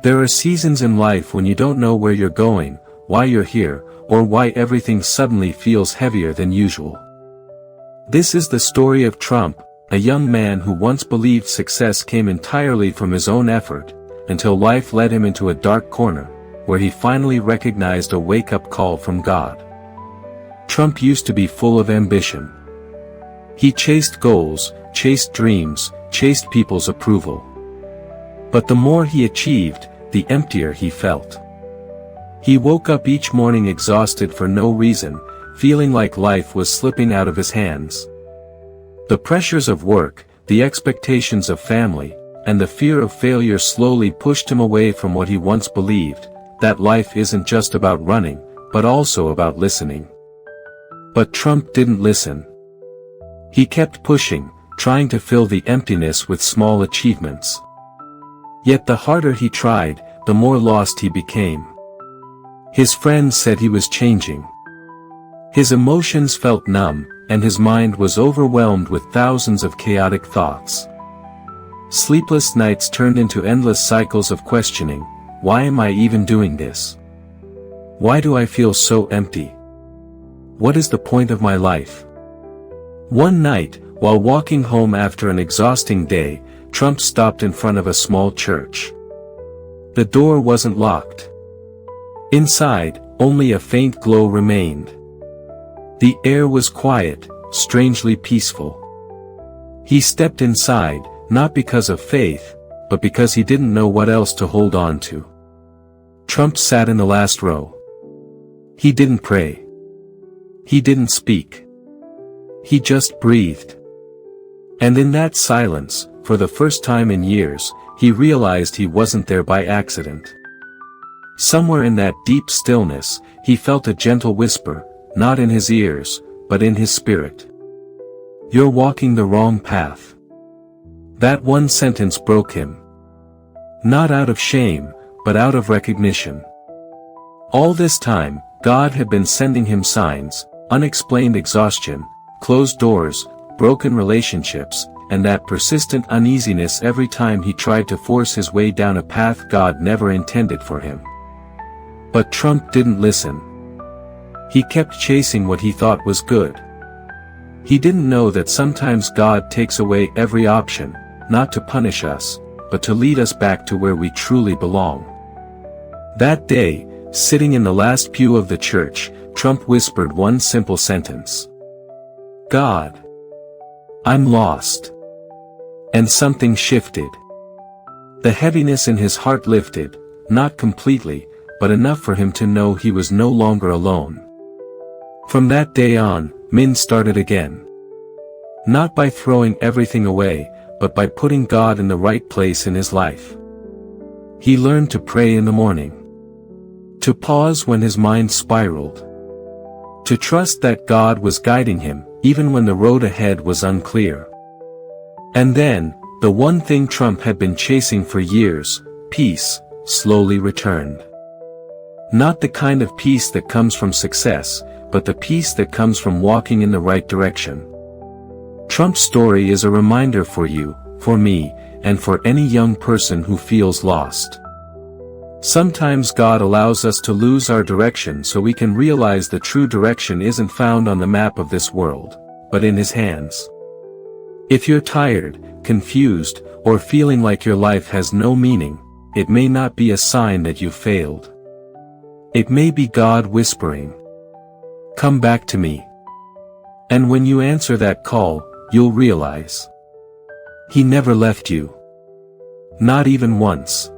There are seasons in life when you don't know where you're going, why you're here, or why everything suddenly feels heavier than usual. This is the story of Trump, a young man who once believed success came entirely from his own effort, until life led him into a dark corner, where he finally recognized a wake-up call from God. Trump used to be full of ambition. He chased goals, chased dreams, chased people's approval. But the more he achieved, the emptier he felt. He woke up each morning exhausted for no reason, feeling like life was slipping out of his hands. The pressures of work, the expectations of family, and the fear of failure slowly pushed him away from what he once believed, that life isn't just about running, but also about listening. But Trump didn't listen. He kept pushing, trying to fill the emptiness with small achievements. Yet the harder he tried, the more lost he became. His friends said he was changing. His emotions felt numb, and his mind was overwhelmed with thousands of chaotic thoughts. Sleepless nights turned into endless cycles of questioning. Why am I even doing this? Why do I feel so empty? What is the point of my life? One night, while walking home after an exhausting day, Trump stopped in front of a small church. The door wasn't locked. Inside, only a faint glow remained. The air was quiet, strangely peaceful. He stepped inside, not because of faith, but because he didn't know what else to hold on to. Trump sat in the last row. He didn't pray. He didn't speak. He just breathed. And in that silence, for the first time in years, he realized he wasn't there by accident. Somewhere in that deep stillness, he felt a gentle whisper, not in his ears, but in his spirit. You're walking the wrong path. That one sentence broke him. Not out of shame, but out of recognition. All this time, God had been sending him signs, unexplained exhaustion, closed doors, broken relationships, and that persistent uneasiness every time he tried to force his way down a path God never intended for him. But Trump didn't listen. He kept chasing what he thought was good. He didn't know that sometimes God takes away every option, not to punish us, but to lead us back to where we truly belong. That day, sitting in the last pew of the church, Trump whispered one simple sentence. God. I'm lost. And something shifted. The heaviness in his heart lifted, not completely, but enough for him to know he was no longer alone. From that day on, Min started again. Not by throwing everything away, but by putting God in the right place in his life. He learned to pray in the morning. To pause when his mind spiraled. To trust that God was guiding him, even when the road ahead was unclear. And then, the one thing Trump had been chasing for years, peace, slowly returned. Not the kind of peace that comes from success, but the peace that comes from walking in the right direction. Trump's story is a reminder for you, for me, and for any young person who feels lost. Sometimes God allows us to lose our direction so we can realize the true direction isn't found on the map of this world, but in His hands. If you're tired, confused, or feeling like your life has no meaning, it may not be a sign that you've failed. It may be God whispering, "Come back to me." And when you answer that call, you'll realize He never left you. Not even once.